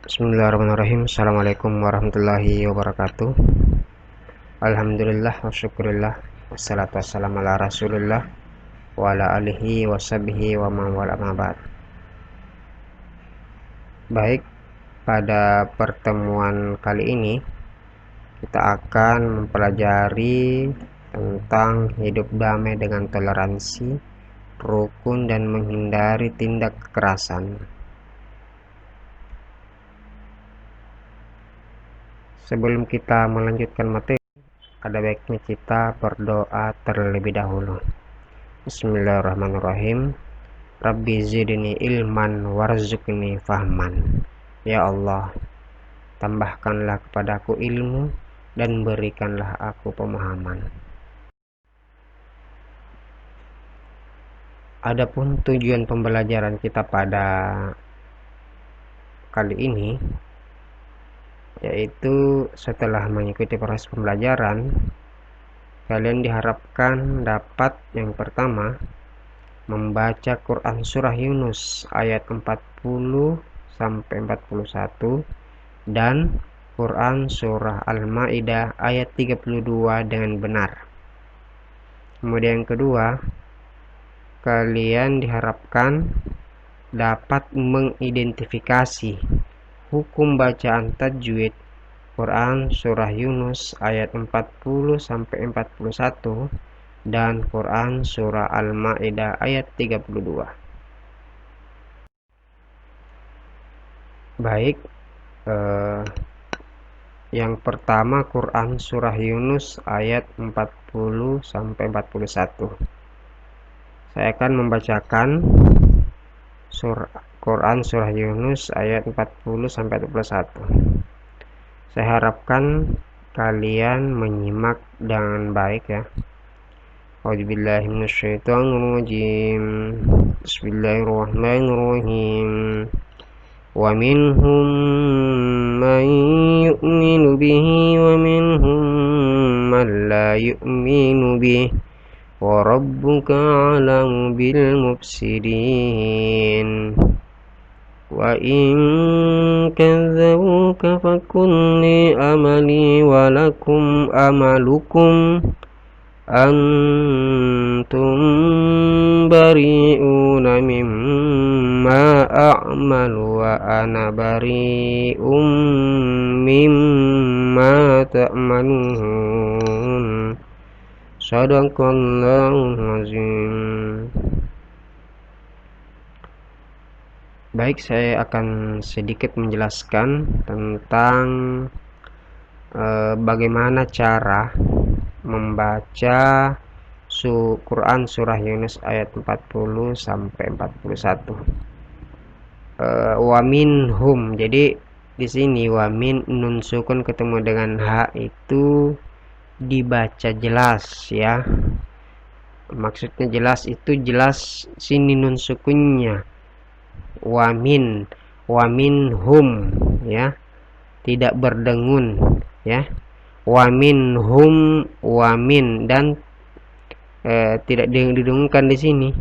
Bismillahirrahmanirrahim. Assalamualaikum warahmatullahi wabarakatuh. Alhamdulillah wa syukurillah. Wassalatu wassalamu ala rasulillah wa ala alihi wa sahbihi wa man wala ma ba'd. Baik, pada pertemuan kali ini kita akan mempelajari tentang hidup damai dengan toleransi, rukun dan menghindari tindak kekerasan. Sebelum kita melanjutkan materi, ada baiknya kita berdoa terlebih dahulu. Bismillahirrahmanirrahim. Rabbi zidni ilman warzuqni fahman. Ya Allah, tambahkanlah kepadaku ilmu dan berikanlah aku pemahaman. Adapun tujuan pembelajaran kita pada kali ini, yaitu setelah mengikuti proses pembelajaran, kalian diharapkan dapat yang pertama membaca Quran surah Yunus ayat 40 sampai 41 dan Quran surah Al-Maidah ayat 32 dengan benar. Kemudian yang kedua, kalian diharapkan dapat mengidentifikasi hukum bacaan tajwid Quran surah Yunus ayat 40 sampai 41 dan Quran surah Al-Maidah ayat 32. Baik, yang pertama Quran surah Yunus ayat 40 sampai 41. Saya akan membacakan Quran surah Yunus ayat 40 sampai 41. Saya harapkan kalian menyimak dengan baik ya. A'udzubillahi minasyaitonirrajim. Bismillahirrahmanirrahim. Wa minhum man yu'minu bihi wa minhum man la yu'minu bihi wa rabbuka 'alamu bil mufsidin. Wa in kadzabuka fakul li amali wa lakum amalukum antum bari'una mimma a'malu wa ana bari'um mimma ta'malun. Shadaqallahul azim. Baik, saya akan sedikit menjelaskan tentang bagaimana cara membaca Quran surah Yunus ayat 40 sampai 41. Wa minhum. Jadi di sini wa min nun sukun ketemu dengan ha itu dibaca jelas ya. Maksudnya jelas itu jelas sini nun sukunnya. Wa minhum ya, tidak berdengun ya. Wa minhum, wa min dan tidak didengungkan di sini.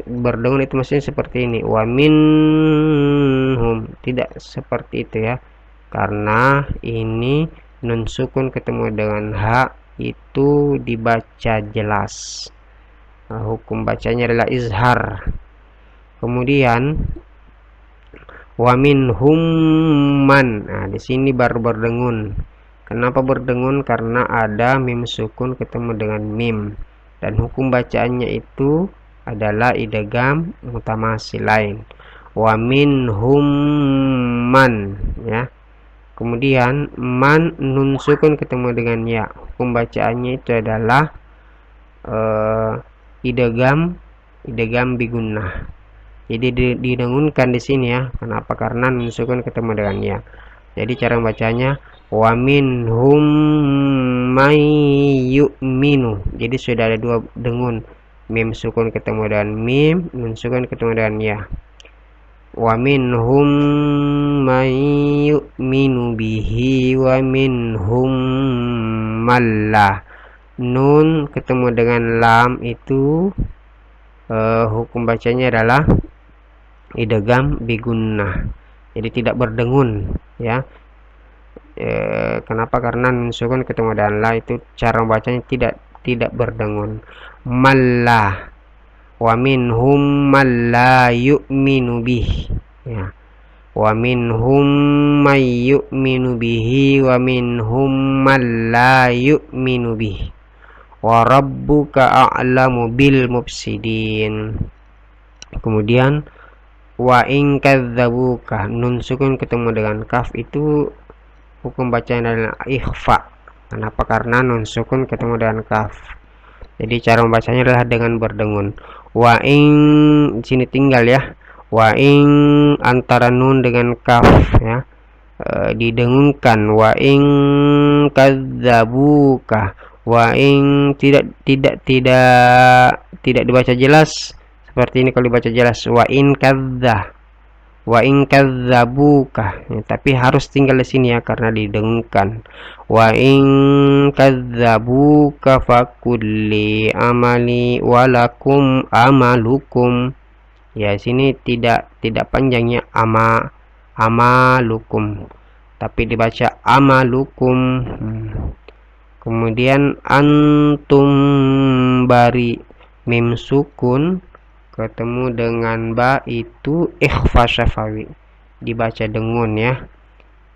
Berdengun itu maksudnya seperti ini. Wa minhum, tidak seperti itu ya. Karena ini nun sukun ketemu dengan ha itu dibaca jelas. Hukum bacanya adalah izhar. Kemudian wa minhum man. Nah, di sini baru berdengun. Kenapa berdengun? Karena ada mim sukun ketemu dengan mim dan hukum bacaannya itu adalah idgham mutamatsilain. Wa minhum man ya. Kemudian man nun sukun ketemu dengan ya. Hukum bacaannya itu adalah idgham bigunnah. Jadi didengunkan di sini ya. Kenapa? Karena nun sukun ketemu dengan ya. Jadi cara membacanya wa minhum may yu'minu. Jadi sudah ada dua dengun. Mim sukun ketemu dengan mim, nun sukun ketemu dengan ya. Wa minhum may yu'minu bihi wa minhum mallah. Nun ketemu dengan lam itu hukum bacanya adalah idgham bigunnah. jadi tidak berdengun ya. Kenapa? Karena nun sukun ketemu dengan la, itu cara membacanya tidak berdengun. Mallah, wa minhum man la yu'minu bih ya, wa minhum may yu'minu bihi wa minhum man la yu'minu bih wa rabbuka a'lamu bil mufsidin. Kemudian wa in kadzabuka, nun sukun ketemu dengan kaf, itu hukum bacanya adalah ikhfa. Kenapa? Karena nun sukun ketemu dengan kaf, jadi cara membacanya adalah dengan berdengun. Wa ing, di sini tinggal ya, wa ing antara nun dengan kaf ya, didengungkan. Wa ing kadzabuka, wa ing tidak dibaca jelas seperti ini. Kalau dibaca jelas wa in kadzabuka ya, tapi harus tinggal di sini ya karena didengungkan. Wa in kadzabuka fakulli amali walakum amalukum ya, sini tidak panjangnya amalukum, tapi dibaca amalukum. Kemudian antum bari, mim sukun ketemu dengan ba, itu ikhfa syafawi, dibaca dengun ya.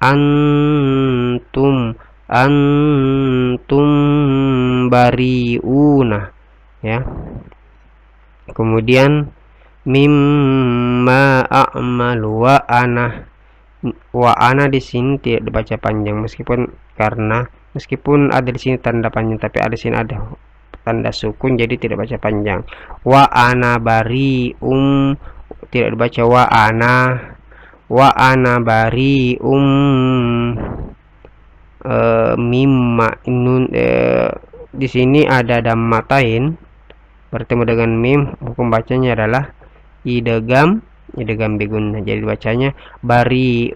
Antum bariuna ya. Kemudian mimma a'malu wa ana di sini tidak dibaca panjang, meskipun ada di sini tanda panjang, tapi ada di sini ada tanda sukun, jadi tidak baca panjang. Wa ana bari tidak dibaca wa ana bari mimma nun, di sini ada dammatain bertemu dengan mim, hukum bacanya adalah idgham bigun, jadi bacanya bari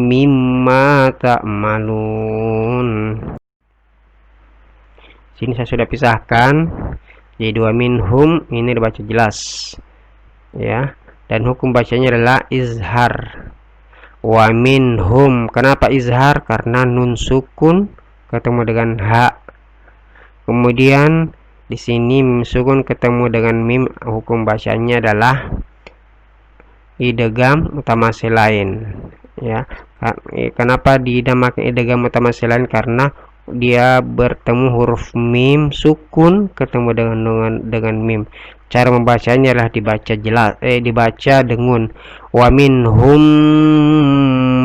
mimma ta'malun. Sini saya sudah pisahkan, jadi dua minhum ini dibaca jelas ya, dan hukum bacanya adalah izhar. Wa minhum, kenapa izhar? Karena nun sukun ketemu dengan ha. Kemudian di sini mim sukun ketemu dengan mim, hukum bacanya adalah idgham mutamatsilain ya. Kenapa dinamakan idgham mutamatsilain? Karena dia bertemu huruf mim sukun ketemu dengan mim. Cara membacanya adalah dibaca jelas, dibaca dengun. Wa minhum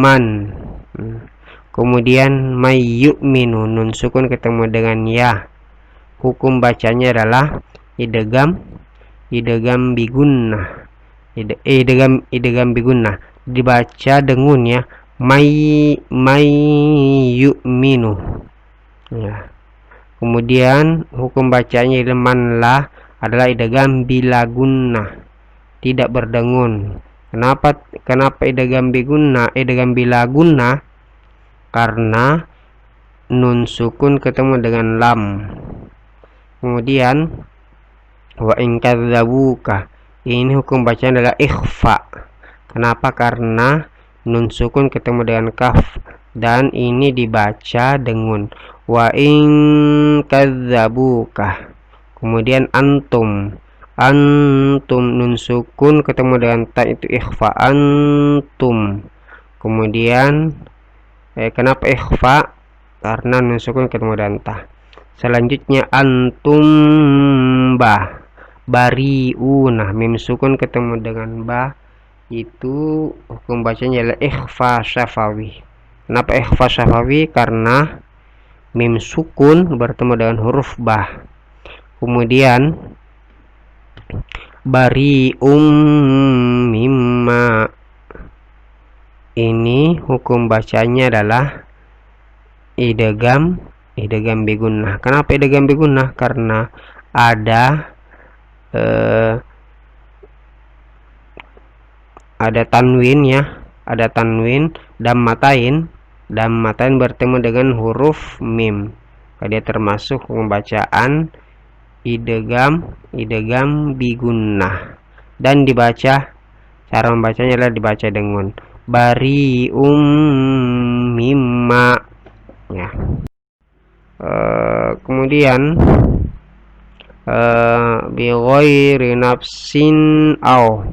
man. Kemudian may yu'minu, nun sukun ketemu dengan ya. Hukum bacanya adalah idgham bigunnah. Idgham bigunnah, dibaca dengun ya. May yu'minu ya. Kemudian hukum bacanya manlah adalah idgham bilagunnah, tidak berdengun. Kenapa idgham bilagunnah? Karena nun sukun ketemu dengan lam. Kemudian wa in kadzabuka, ini hukum bacanya adalah ikhfa. Kenapa? Karena nun sukun ketemu dengan kaf, dan ini dibaca dengun. Wa in kadzabuka. Kemudian antum nun sukun ketemu dengan ta, itu ikhfa, antum. Kemudian kenapa ikhfa? Karena nun sukun ketemu dengan ta. Selanjutnya antum bariuna, mim sukun ketemu dengan ba, itu hukum bacanya adalah ikhfa syafawi. Kenapa ikhfa syafawi? Karena mim sukun bertemu dengan huruf ba. Kemudian bari mimma, ini hukum bacanya adalah idgham bigunnah. Kenapa idgham bigunnah? Karena ada tanwin ya, ada tanwin dammatain bertemu dengan huruf mim. Dia termasuk pembacaan idgham bigunnah, dan dibaca, cara membacanya adalah dibaca dengun. bari'um mimma, ya. Kemudian bi ghairi nafsin au,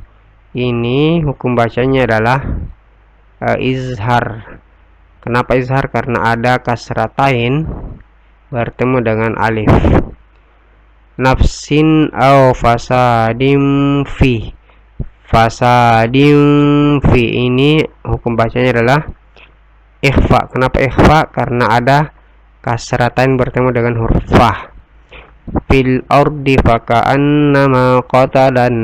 ini hukum bacanya adalah izhar. Kenapa izhar? Karena ada kasratain bertemu dengan alif. Nafsin au fasadim fi, fasadim fi, ini hukum bacanya adalah ikhfa. Kenapa ikhfa? Karena ada kasratain bertemu dengan huruf fa. Fil ardi faka'annama qatalan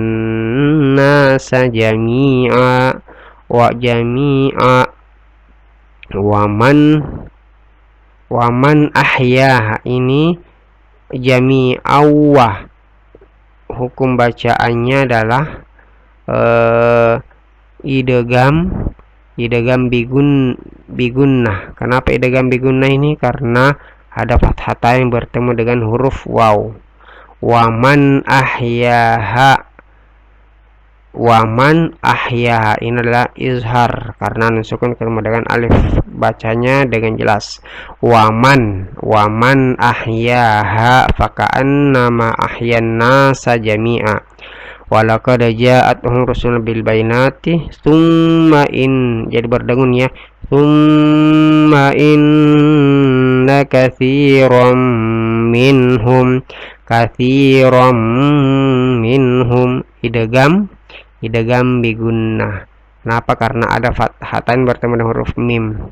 nasa jami'a wa jami'a waman ahyaha, ini jami'awah, hukum bacaannya adalah idgham bigunnah. Kenapa idgham bigunnah ini? Karena ada fathah yang bertemu dengan huruf waw. Waman ahyaha, waman ahyaha, ini adalah izhar karena nusukun ketemu dengan alif, bacanya dengan jelas waman ahyaha faka'annama ahyan nasa jami'a walaqad ja'atuhum rusulun bil bayinati tsumma in, jadi berdengun ya, tsumma inna katsiran minhum idgham bigunnah. Kenapa? Karena ada fathatain bertemu dengan huruf mim.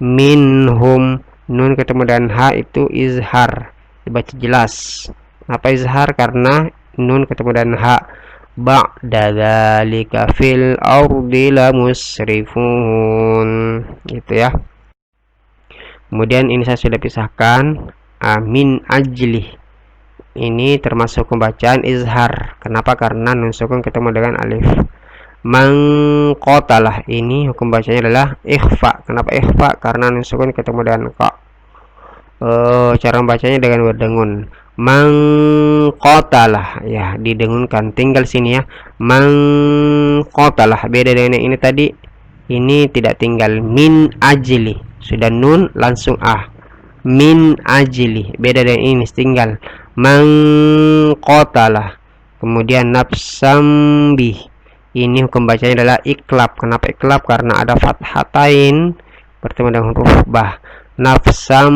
Minhum, nun ketemu dengan ha, itu izhar, dibaca jelas. Kenapa izhar? Karena nun ketemu dengan ha. Ba'da dzalika fil ardi lamusrifun, gitu ya. Kemudian ini saya sudah pisahkan. Min ajli, ini termasuk pembacaan izhar. Kenapa? Karena nun sukun ketemu dengan alif. Mangqatalah, ini hukum bacanya adalah ikhfa. Kenapa ikhfa? Karena nun sukun ketemu dengan qa. Cara membacanya dengan berdengun. Mangqatalah, ya, didengunkan. Tinggal sini ya. Mangqatalah, beda dengan ini tadi. Ini tidak tinggal. Min ajli, sudah nun langsung min ajli, beda dengan ini tinggal mangqatalah. Kemudian nafsam bih, ini hukum bacanya adalah iklab. Kenapa iklab? Karena ada fathatain bertemu dengan huruf bah. Nafsam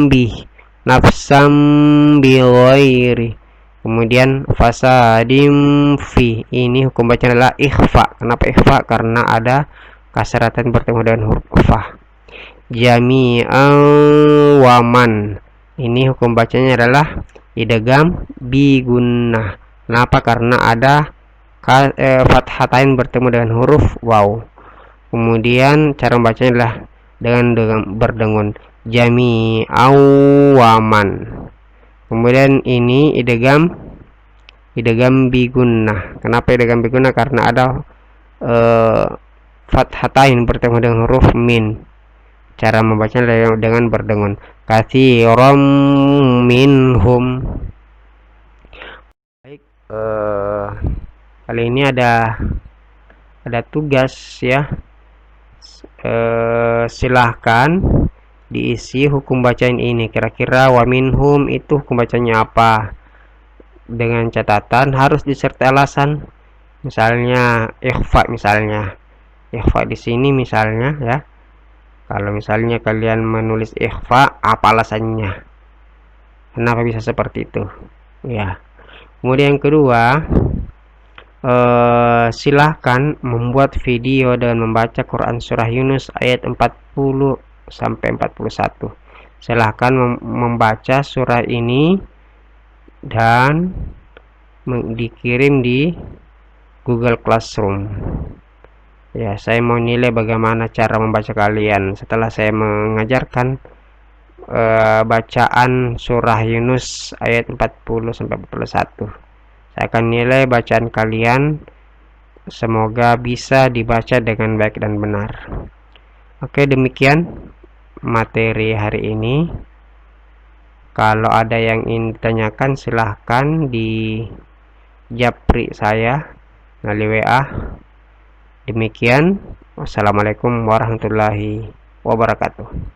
bih, nafsam bi ghairi. Kemudian fasadim fi, ini hukum bacanya adalah ikhfa. Kenapa ikhfa? Karena ada kasratan bertemu dengan huruf fa. Jami'an waman, ini hukum bacanya adalah idgham bigunnah. Kenapa? Karena ada fathatain bertemu dengan huruf waw. Kemudian cara membacanya adalah dengan berdengun. Jami'an waman. Kemudian ini idgham bigunnah. Kenapa idgham bigunnah? Karena ada fathatain bertemu dengan huruf min. Cara membacanya dengan berdengun. Katsiran minhum. Baik, kali ini ada tugas ya. Silahkan diisi hukum bacaan ini. Kira-kira wa minhum itu hukum bacanya apa? Dengan catatan harus disertai alasan. Misalnya ikhfa, ikhfa di sini misalnya ya. Kalau misalnya kalian menulis ikhfa, apa alasannya? Kenapa bisa seperti itu? Ya. Kemudian yang kedua, silahkan membuat video dan membaca Quran surah Yunus ayat 40 sampai 41. Silahkan membaca surah ini dan dikirim di Google Classroom. Ya, saya mau nilai bagaimana cara membaca kalian setelah saya mengajarkan bacaan surah Yunus ayat 40 sampai 41. Saya akan nilai bacaan kalian, semoga bisa dibaca dengan baik dan benar. Oke, demikian materi hari ini. Kalau ada yang ingin ditanyakan silahkan di japri saya melalui WA. Demikian, Wassalamualaikum warahmatullahi wabarakatuh.